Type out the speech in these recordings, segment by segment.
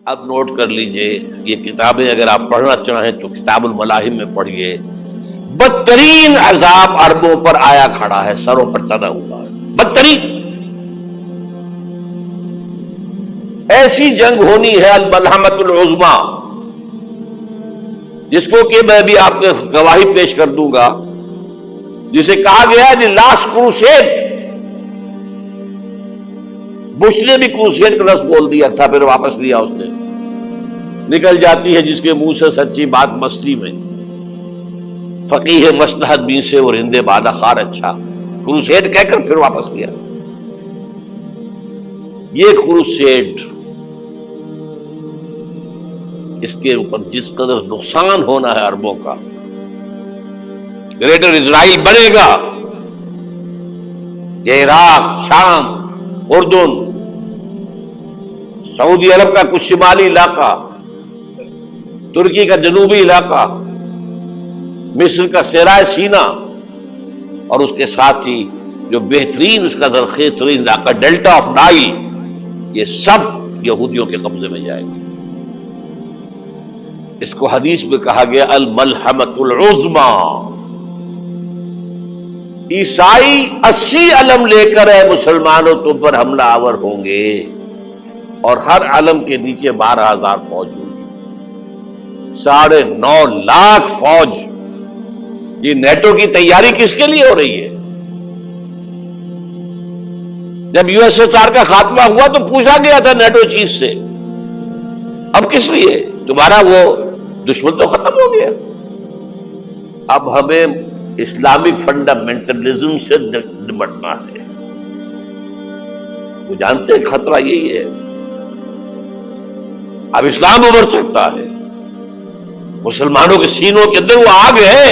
اب نوٹ کر لیجئے، یہ کتابیں اگر آپ پڑھنا چاہیں تو کتاب الملاحم میں پڑھیے۔ بدترین عذاب عربوں پر آیا کھڑا ہے، سروں پر تنا ہوا ہے، بدترین۔ ایسی جنگ ہونی ہے الملحمۃ العظمی، جس کو کہ میں بھی آپ کو گواہی پیش کر دوں گا، جسے کہا گیا ہے دی لاسٹ کروسیڈ۔ بش نے بھی کروسیڈ کا لفظ بول دیا تھا، پھر واپس لیا اس نے۔ نکل جاتی ہے جس کے منہ سے سچی بات مستی میں، فقیہ مصلحت بین سے اور ہندے بادہ خار اچھا، کروسیڈ کہہ کر پھر واپس لیا۔ یہ کروسیڈ، اس کے اوپر جس قدر نقصان ہونا ہے عربوں کا، گریٹر اسرائیل بنے گا، یہ عراق، شام، اردن، سعودی عرب کا کچھ شمالی علاقہ، ترکی کا جنوبی علاقہ، مصر کا صحرائے سینا، اور اس کے ساتھ ہی جو بہترین اس کا زرخیز ترین علاقہ ڈیلٹا آف نائل، یہ سب یہودیوں کے قبضے میں جائے گا۔ اس کو حدیث میں کہا گیا الملحمۃ العظمی۔ عیسائی 80 علم لے کر اے مسلمانوں تم پر حملہ آور ہوں گے، اور ہر علم کے نیچے 12,000 فوج ہوگی، 9.5 لاکھ فوج۔ یہ نیٹو کی تیاری کس کے لیے ہو رہی ہے؟ جب یو ایس ایس آر کا خاتمہ ہوا تو پوچھا گیا تھا نیٹو چیف سے، اب کس لیے؟ تمہارا وہ دشمن تو ختم ہو گیا، اب ہمیں اسلامک فنڈامنٹلزم سے نمٹنا ہے۔ وہ جانتے ہیں خطرہ یہی ہے، اب اسلام ابھر سکتا ہے، مسلمانوں کے سینوں کے اندر وہ آگ ہے،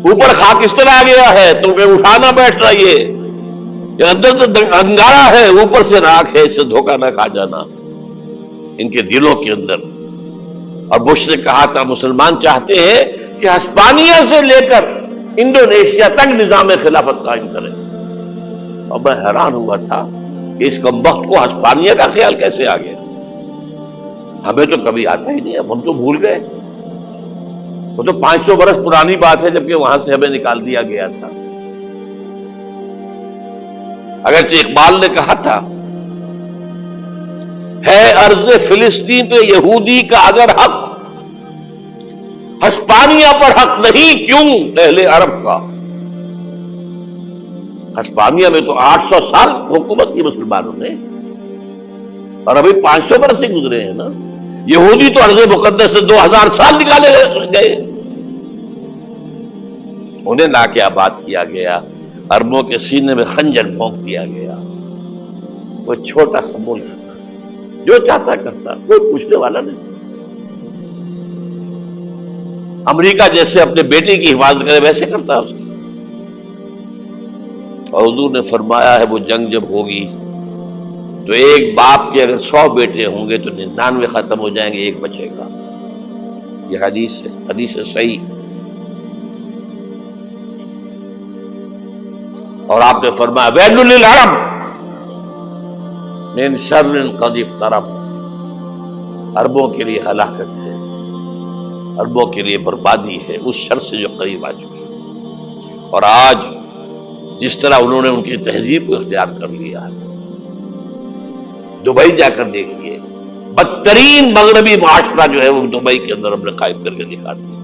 اوپر خاکستر آ گیا ہے، تم پہ اٹھانا بیٹھ رہا، یہ اندر تو انگارہ ہے، اوپر سے راکھ ہے، اس سے دھوکہ نہ کھا جانا ان کے دلوں کے اندر۔ اور بش نے کہا تھا مسلمان چاہتے ہیں کہ ہسپانیہ سے لے کر انڈونیشیا تک نظام خلافت قائم کریں، اور میں حیران ہوا تھا کہ اس کمبخت کو ہسپانیہ کا خیال کیسے آ گیا؟ ہمیں تو کبھی آتا ہی نہیں، اب ہم تو بھول گئے، وہ تو 500 برس پرانی بات ہے، جبکہ وہاں سے ہمیں نکال دیا گیا تھا۔ اگرچہ اقبال نے کہا تھا ہے ارض فلسطین پہ یہودی کا اگر حق، ہسپانیہ پر حق نہیں کیوں اہل عرب کا؟ ہسپانیہ میں تو 800 سال حکومت کی مسلمانوں نے، اور ابھی 500 برس سے گزرے ہیں نا۔ یہودی تو ارض مقدس سے 2000 سال نکالے گئے، انہیں لا کے آباد کیا گیا، عربوں کے سینے میں خنجر بھونک دیا گیا۔ وہ چھوٹا سا ملک جو چاہتا کرتا، کوئی پوچھنے والا نہیں۔ امریکہ جیسے اپنے بیٹے کی حفاظت کرے ویسے کرتا اس کی۔ اور حضور نے فرمایا ہے وہ جنگ جب ہوگی تو ایک باپ کے اگر 100 بیٹے ہوں گے تو 99 ختم ہو جائیں گے، ایک بچے گا۔ یہ حدیث ہے، حدیث ہے صحیح۔ اور آپ نے فرمایا ویل للعرب من شر قد اقترب، عربوں کے لیے ہلاکت ہے، عربوں کے لیے بربادی ہے اس شر سے جو قریب آ چکی ہے۔ اور آج جس طرح انہوں نے ان کی تہذیب کو اختیار کر لیا ہے، دبئی جا کر دیکھیے، بدترین مغربی معاشرہ جو ہے وہ دبئی کے اندر ہم نے قائم کر کے دکھا دیا۔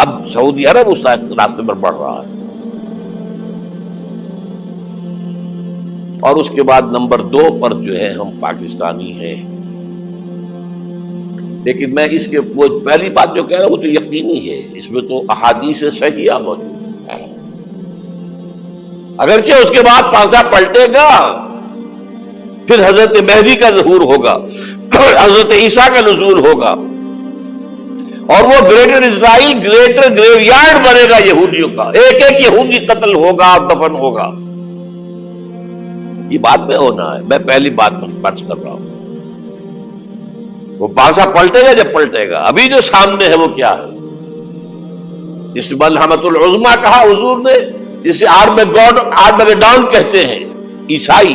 اب سعودی عرب اس راستے پر بڑھ رہا ہے۔ اور اس کے بعد نمبر 2 پر جو ہے ہم پاکستانی ہیں، لیکن میں اس کے وہ پہلی بات جو کہہ رہا ہوں وہ تو یقینی ہے، اس میں تو احادیث صحیحہ موجود ہے۔ اگرچہ اس کے بعد پانسا پلٹے گا، پھر حضرت مہدی کا ظہور ہوگا، حضرت عیسیٰ کا نزول ہوگا، اور وہ گریٹر اسرائیل گریٹر گریو یارڈ بنے گا یہودیوں کا، ایک ایک یہودی قتل ہوگا، دفن ہوگا۔ یہ بات میں ہونا ہے، میں پہلی بات فرض کر رہا ہوں۔ وہ پانسا پلٹے گا جب پلٹے گا، ابھی جو سامنے ہے وہ کیا ہے؟ جس ملحمۃ العظمی کہا حضور نے، جسے آرمیگیڈون کہتے ہیں عیسائی،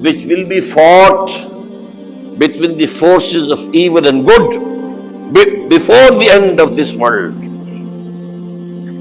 which will be fought between the forces of evil and good before the end of this world.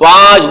5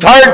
3rd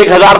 1000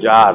4,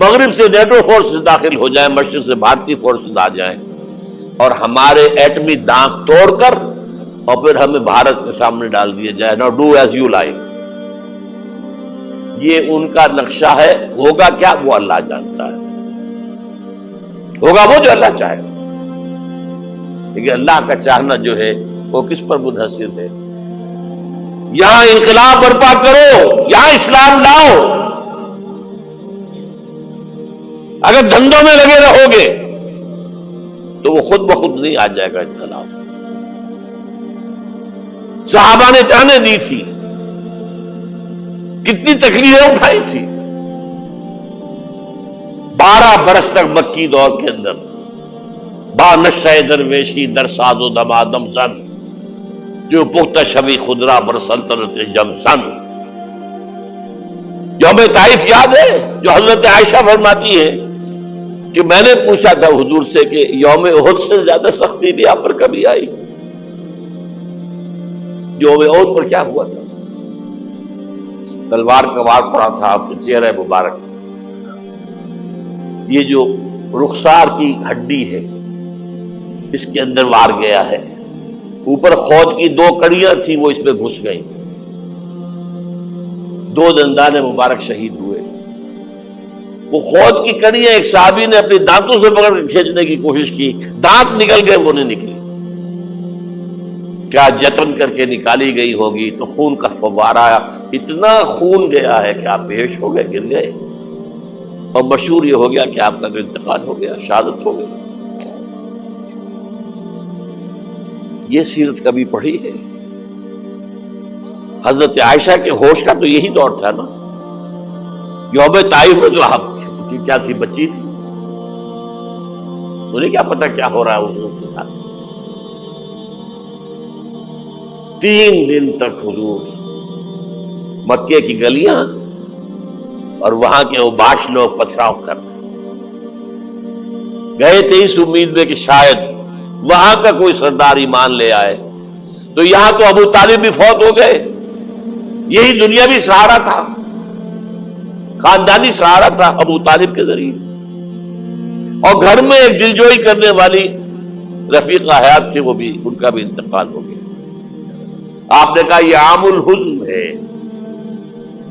مغرب سے نیٹو فورسز داخل ہو جائیں، مشرق سے بھارتی فورسز آ جائیں اور ہمارے ایٹمی دانت توڑ کر اور پھر ہمیں بھارت کے سامنے ڈال دیا جائے، نو ڈو ایز یو لائک. یہ ان کا نقشہ ہے. ہوگا کیا وہ اللہ جانتا ہے، ہوگا وہ جو اللہ چاہے. لیکن اللہ کا چاہنا جو ہے وہ کس پر منحصر ہے؟ یہاں انقلاب برپا کرو، یہاں اسلام لاؤ. اگر دھندوں میں لگے رہو گے تو وہ خود بخود نہیں آ جائے گا انقلاب. صحابہ نے جانیں دی تھی، کتنی تکلیفیں اٹھائی تھی. 12 برس تک مکی دور کے اندر با نشہ درویشی در ساز و دمادم زن، جو پختہ شبی خدرا بر سلطنت جم سن. یوم طائف یاد ہے جو حضرت عائشہ فرماتی ہے کہ میں نے پوچھا تھا حضور سے کہ یوم احد سے زیادہ سختی بھی آپ پر کبھی آئی؟ یوم احد پر کیا ہوا تھا؟ تلوار کا وار پڑا تھا آپ کے چہرہ مبارک. یہ جو رخسار کی ہڈی ہے اس کے اندر وار گیا ہے. اوپر خود کی 2 کڑیاں تھیں، وہ اس میں گھس گئیں. 2 دندان مبارک شہید ہوئے. وہ خود کی کڑیاں ایک صحابی نے اپنے دانتوں سے پکڑ کے کھینچنے کی کوشش کی، دانت نکل گئے، وہ نہیں نکلی. کیا جتن کر کے نکالی گئی ہوگی تو خون کا فوارہ، اتنا خون گیا ہے کہ آپ بے ہوش ہو گئے، گر گئے. اور مشہور یہ ہو گیا کہ آپ کا انتقال ہو گیا، شہادت ہو گئی. یہ سیرت کبھی پڑھی ہے؟ حضرت عائشہ کے ہوش کا تو یہی دور تھا نا. یوم طائف میں جو آپ کیا تھی، بچی تھی، انہیں کیا پتا کیا ہو رہا ہے اس لوگ کے ساتھ. 3 دن تک حضور مکے کی گلیاں اور وہاں کے اوباش لوگ پتھراؤ کر گئے تھے اس امید میں کہ شاید وہاں کا کوئی سردار ایمان لے آئے. تو یہاں تو ابو طالب بھی فوت ہو گئے. یہی دنیا بھی سہارا تھا، خاندانی سہارا تھا ابو طالب کے ذریعے. اور گھر میں ایک دلجوئی کرنے والی رفیقہ حیات تھی، وہ بھی، ان کا بھی انتقال ہو گیا. آپ نے کہا یہ عام الحزن ہے.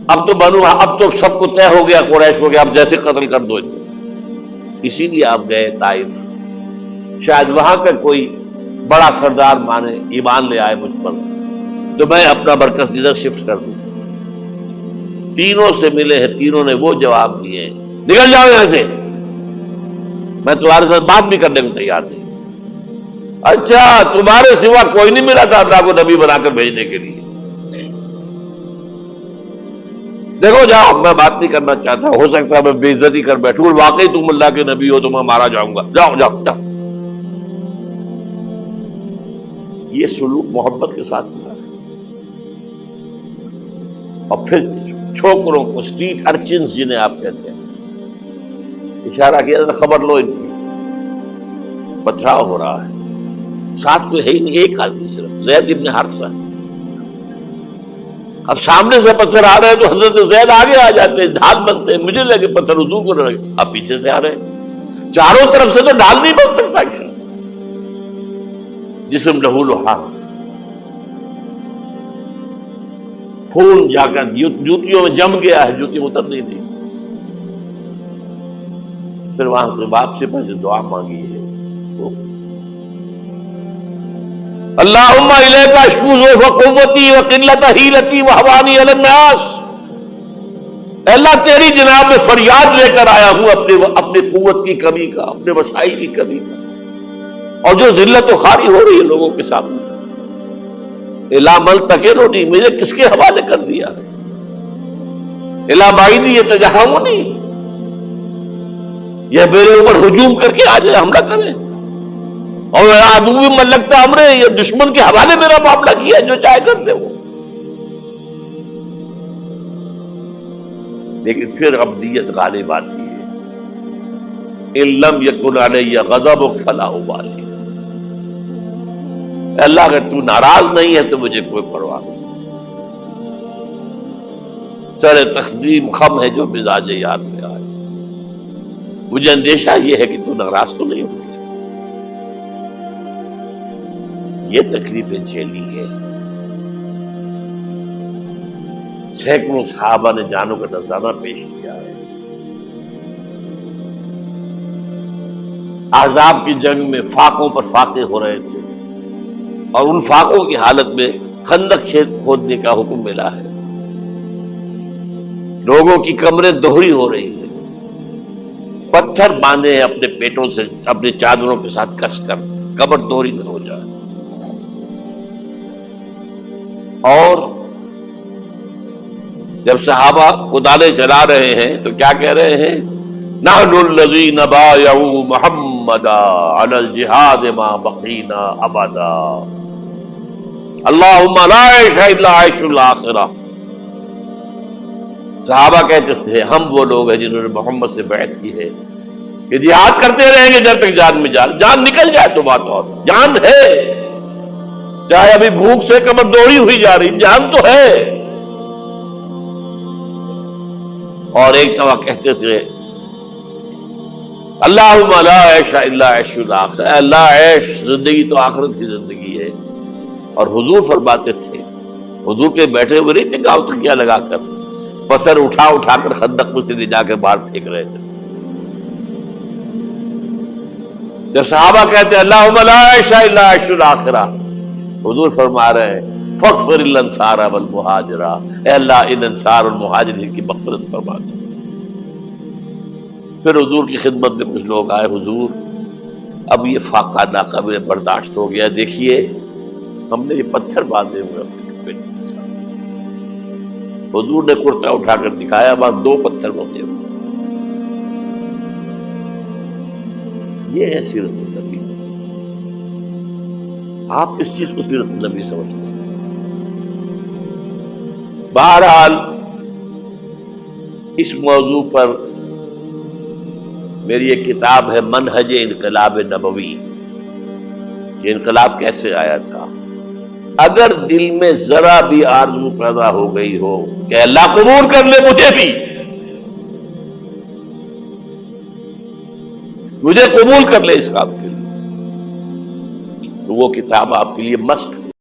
اب تو سب کو طے ہو گیا قریش کو کہ اب جیسے قتل کر دو. اسی لیے آپ گئے طائف، شاید وہاں کا کوئی بڑا سردار مانے، ایمان لے آئے مجھ پر تو میں اپنا مرکز ادھر شفٹ کر دوں. تینوں سے ملے ہیں، تینوں نے وہ جواب دیے ہیں، نکل جاؤ یہاں سے، میں تمہارے ساتھ بات بھی کرنے کو تیار نہیں. اچھا، تمہارے سوا کوئی نہیں ملا تھا اللہ کو نبی بنا کر بھیجنے کے لیے؟ دیکھو جاؤ، میں بات نہیں کرنا چاہتا، ہو سکتا ہے میں بے عزتی کر بیٹھوں، واقعی تم اللہ کے نبی ہو تو میں مارا جاؤں گا. جاؤ جاؤ جاؤ. یہ سلوک محبت کے ساتھ ہوا ہے. اور پھر چھوکروں کو، اسٹریٹ ارچنز جنہیں آپ کہتے ہیں، اشارہ کیا تھا، خبر لو ان کی، پتھراؤ ہو رہا ہے. ساتھ کوئی ہے ہی نہیں، ایک آدمی صرف، زید ابن حارثہ. اب سامنے سے پتھر آ رہے ہیں تو حضرت زید آگے آ جاتے ہیں، ڈھال بنتے ہیں. مجھے لگے پتھر حضور کو لگے، اب پیچھے سے آ رہے ہیں. چاروں طرف سے تو ڈھال نہیں بن سکتا. جسم لہو لہاب، خون جا کر جوتیوں میں جم گیا ہے، جوتی اتر نہیں دی. پھر وہاں سے واپسی پر جو دعا مانگی ہے، اللہم الیک اشکو ضعف قوتی وقلت حیلتی وہوانی علی الناس. اللہ تیری جناب میں فریاد لے کر آیا ہوں اپنی قوت کی کمی کا، اپنے وسائل کی کمی کا، اور جو ذلت و خواری ہو رہی ہے لوگوں کے سامنے. الا ملتقننی، مجھے کس کے حوالے کر دیا ہے؟ الا بعیدی یتجہمنی، یہ میرے اوپر ہجوم کر کے آ جائے، حملہ کرے. اور عدو من لگتا ہمرے، یہ دشمن کے حوالے میرا معاملہ کیا ہے، جو چاہے کرتے وہ. لیکن پھر عبدیت غالب آتی ہے. ان لم یکن علی غضبک فلا ابالی. اللہ اگر تو ناراض نہیں ہے تو مجھے کوئی پرواہ نہیں. سر تقدیم خم ہے جو مزاج یار میں آئے. مجھے اندیشہ یہ ہے کہ تو ناراض تو نہیں ہوگی. یہ تکلیفیں جھیلی ہے. سینکڑوں صحابہ نے جانوں کا نذرانہ پیش کیا ہے. احزاب کی جنگ میں فاقوں پر فاقے ہو رہے تھے اور ان فاقوں کی حالت میں خندق کھودنے کا حکم ملا ہے. لوگوں کی کمریں دوہری ہو رہی ہیں، پتھر باندھے ہیں اپنے پیٹوں سے، اپنے چادروں کے ساتھ کس کر کمر دوہری نہ ہو جائے. اور جب صحابہ کدالیں چلا رہے ہیں تو کیا کہہ رہے ہیں؟ نحن الذین بایعوا محمدا علی الجہاد ما بقینا ابدا اللہم لا عیش الا عیش الآخرہ. صحابہ کہتے تھے ہم وہ لوگ ہیں جنہوں نے محمد سے بیعت کی ہے کہ جہاد کرتے رہیں گے جب تک جان میں جان نکل جائے تو بات اور جان ہے، چاہے ابھی بھوک سے کمر دوڑی ہوئی جا رہی، جان تو ہے. اور ایک دفعہ کہتے تھے اللہم لا عیش الا عیش الآخرہ، اے اللہ عیش زندگی تو آخرت کی زندگی ہے. اور حضور فرماتے تھے، حضور کے بیٹھے ہوئے نہیں تھے گاؤں تکیہ لگا کر، پتھر اٹھا اٹھا کر خندق میں سے لے جا کے باہر پھینک رہے تھے. جب صحابہ کہتے ہیں اللہم لا عیش الا عیش الآخرہ، حضور فرما رہے ہیں فاغفر الانصار والمہاجرہ، اے اللہ ان انصار اور مہاجرین کی مغفرت فرما دو. پھر حضور کی خدمت میں کچھ لوگ آئے، حضور اب یہ فاقہ ناقابل برداشت ہو گیا، دیکھیے ہم نے یہ پتھر باندھے ہوئے اپنے پیٹ کے ساتھ. حضور نے کرتا اٹھا کر دکھایا، وہاں 2 پتھر بندھے ہوئے. یہ ہے سیرت النبی. آپ کس چیز کو سیرت النبی سمجھتے ہیں؟ بہرحال اس موضوع پر میری ایک کتاب ہے منہج انقلاب نبوی، یہ انقلاب کیسے آیا تھا. اگر دل میں ذرا بھی آرزو پیدا ہو گئی ہو کہ اللہ قبول کر لے مجھے قبول کر لے اس کام کے لیے، تو وہ کتاب آپ کے لیے مسٹ